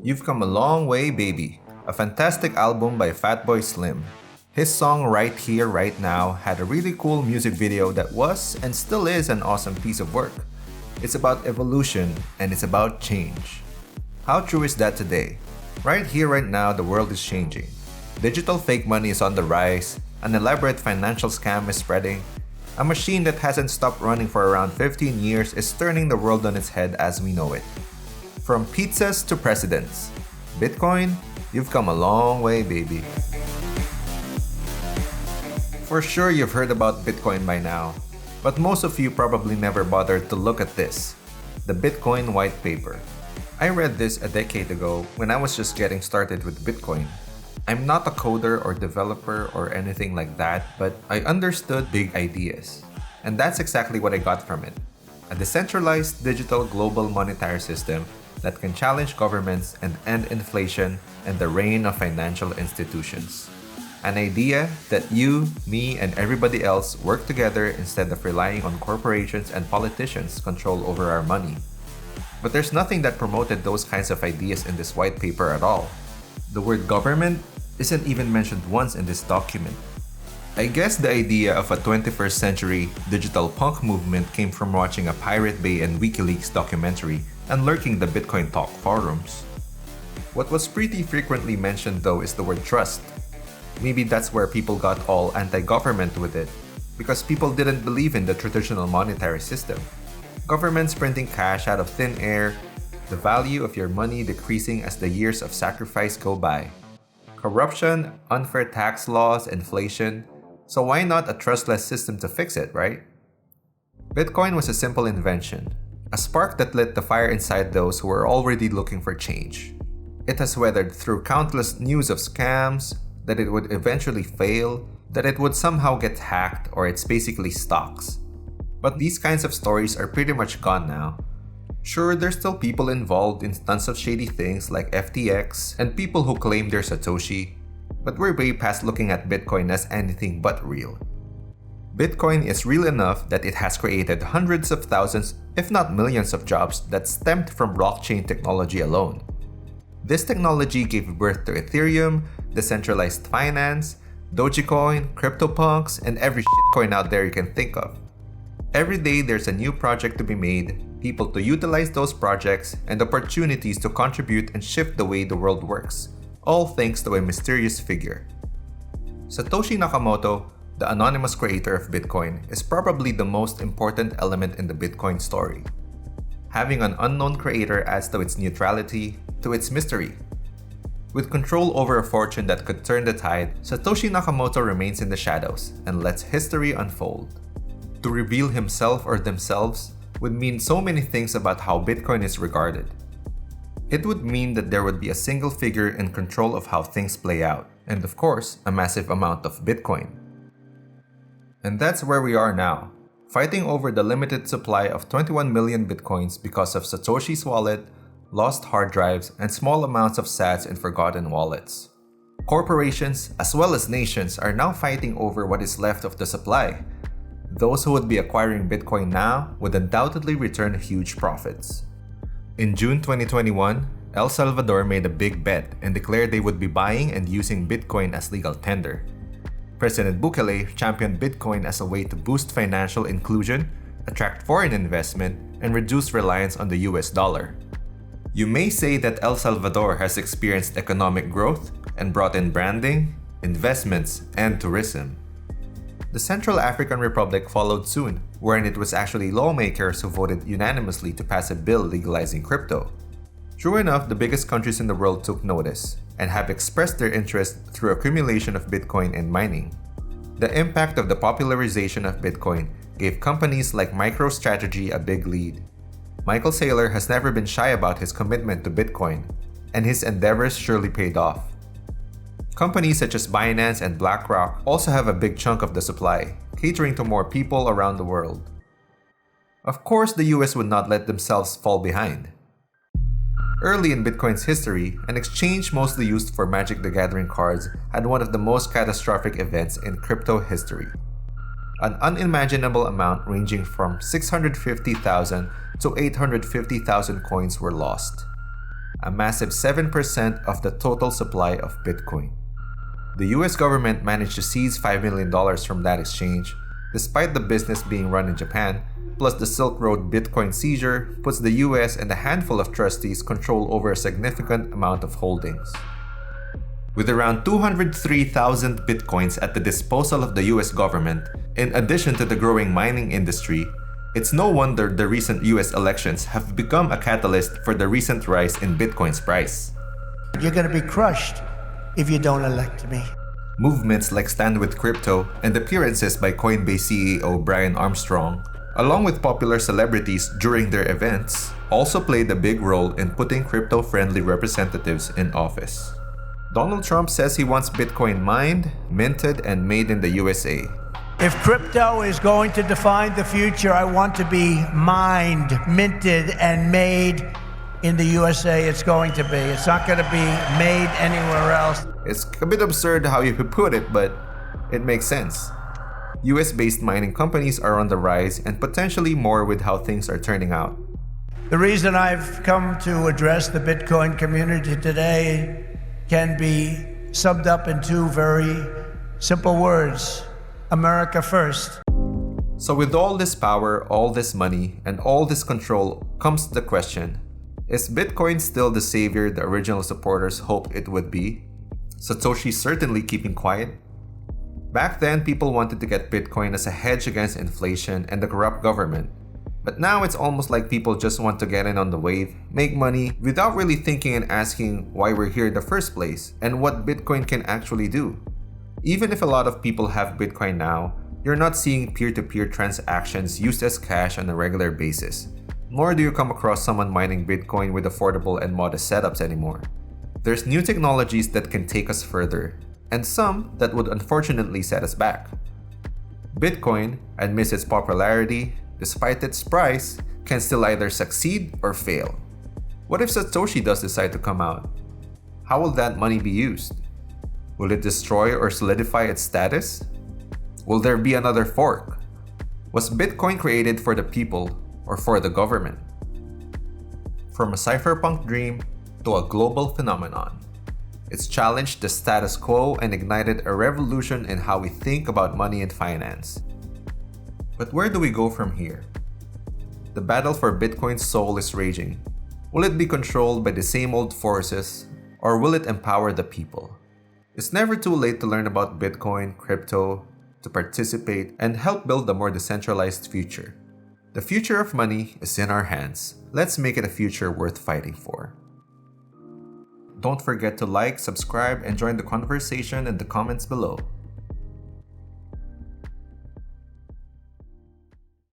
You've Come a Long Way, Baby, a fantastic album by Fatboy Slim. His song Right Here, Right Now had a really cool music video that was and still is an awesome piece of work. It's about evolution and it's about change. How true is that today? Right here, right now, the world is changing. Digital fake money is on the rise, an elaborate financial scam is spreading, a machine that hasn't stopped running for around 15 years is turning the world on its head as we know it. From pizzas to presidents, Bitcoin, you've come a long way, baby. For sure you've heard about Bitcoin by now, but most of you probably never bothered to look at this, the Bitcoin white paper. I read this a decade ago when I was just getting started with Bitcoin. I'm not a coder or developer or anything like that, but I understood big ideas. And that's exactly what I got from it. A decentralized digital global monetary system that can challenge governments and end inflation and the reign of financial institutions. An idea that you, me, and everybody else work together instead of relying on corporations and politicians' control over our money. But there's nothing that promoted those kinds of ideas in this white paper at all. The word government isn't even mentioned once in this document. I guess the idea of a 21st century digital punk movement came from watching a Pirate Bay and WikiLeaks documentary and lurking the Bitcoin Talk forums. What was pretty frequently mentioned though is the word trust. Maybe that's where people got all anti-government with it, because people didn't believe in the traditional monetary system. Governments printing cash out of thin air, the value of your money decreasing as the years of sacrifice go by. Corruption, unfair tax laws, inflation. So why not a trustless system to fix it, right? Bitcoin was a simple invention, a spark that lit the fire inside those who were already looking for change. It has weathered through countless news of scams, that it would eventually fail, that it would somehow get hacked, or it's basically stocks. But these kinds of stories are pretty much gone now. Sure, there's still people involved in tons of shady things like FTX and people who claim they're Satoshi, but we're way past looking at Bitcoin as anything but real. Bitcoin is real enough that it has created hundreds of thousands, if not millions of jobs that stemmed from blockchain technology alone. This technology gave birth to Ethereum, decentralized finance, Dogecoin, CryptoPunks, and every shitcoin out there you can think of. Every day there's a new project to be made, people to utilize those projects, and opportunities to contribute and shift the way the world works, all thanks to a mysterious figure. Satoshi Nakamoto, the anonymous creator of Bitcoin, is probably the most important element in the Bitcoin story. Having an unknown creator adds to its neutrality, to its mystery. With control over a fortune that could turn the tide, Satoshi Nakamoto remains in the shadows and lets history unfold. To reveal himself or themselves would mean so many things about how Bitcoin is regarded. It would mean that there would be a single figure in control of how things play out, and of course, a massive amount of Bitcoin. And that's where we are now, fighting over the limited supply of 21 million Bitcoins because of Satoshi's wallet, lost hard drives, and small amounts of sats in forgotten wallets. Corporations, as well as nations, are now fighting over what is left of the supply. Those who would be acquiring Bitcoin now would undoubtedly return huge profits. In June 2021, El Salvador made a big bet and declared they would be buying and using Bitcoin as legal tender. President Bukele championed Bitcoin as a way to boost financial inclusion, attract foreign investment, and reduce reliance on the US dollar. You may say that El Salvador has experienced economic growth and brought in branding, investments, and tourism. The Central African Republic followed soon, wherein it was actually lawmakers who voted unanimously to pass a bill legalizing crypto. True enough, the biggest countries in the world took notice and have expressed their interest through accumulation of Bitcoin and mining. The impact of the popularization of Bitcoin gave companies like MicroStrategy a big lead. Michael Saylor has never been shy about his commitment to Bitcoin, and his endeavors surely paid off. Companies such as Binance and BlackRock also have a big chunk of the supply, catering to more people around the world. Of course, the US would not let themselves fall behind. Early in Bitcoin's history, an exchange mostly used for Magic the Gathering cards had one of the most catastrophic events in crypto history. An unimaginable amount ranging from 650,000 to 850,000 coins were lost. a massive 7% of the total supply of Bitcoin. The US government managed to seize $5 million from that exchange, despite the business being run in Japan, plus the Silk Road Bitcoin seizure puts the US and a handful of trustees control over a significant amount of holdings. With around 203,000 Bitcoins at the disposal of the US government, in addition to the growing mining industry, it's no wonder the recent US elections have become a catalyst for the recent rise in Bitcoin's price. You're going to be crushed if you don't elect me. Movements like Stand With Crypto and appearances by Coinbase CEO Brian Armstrong, along with popular celebrities during their events, also played a big role in putting crypto-friendly representatives in office. Donald Trump says he wants Bitcoin mined, minted, and made in the USA. If crypto is going to define the future, I want to be mined, minted, and made in the USA. It's going to be. It's not going to be made anywhere else. It's a bit absurd how you put it, but it makes sense. US-based mining companies are on the rise, and potentially more with how things are turning out. The reason I've come to address the Bitcoin community today can be summed up in two very simple words: America first. So with all this power, all this money, and all this control comes the question, is Bitcoin still the savior the original supporters hoped it would be? Satoshi certainly keeping quiet. Back then, people wanted to get Bitcoin as a hedge against inflation and the corrupt government. But now it's almost like people just want to get in on the wave, make money, without really thinking and asking why we're here in the first place and what Bitcoin can actually do. Even if a lot of people have Bitcoin now, you're not seeing peer-to-peer transactions used as cash on a regular basis. Nor do you come across someone mining Bitcoin with affordable and modest setups anymore. There's new technologies that can take us further, and some that would unfortunately set us back. Bitcoin, amidst its popularity, despite its price, can still either succeed or fail. What if Satoshi does decide to come out? How will that money be used? Will it destroy or solidify its status? Will there be another fork? Was Bitcoin created for the people or for the government? From a cypherpunk dream to a global phenomenon, it's challenged the status quo and ignited a revolution in how we think about money and finance. But where do we go from here? The battle for Bitcoin's soul is raging. Will it be controlled by the same old forces, or will it empower the people? It's never too late to learn about Bitcoin, crypto, to participate, and help build a more decentralized future. The future of money is in our hands. Let's make it a future worth fighting for. Don't forget to like, subscribe, and join the conversation in the comments below.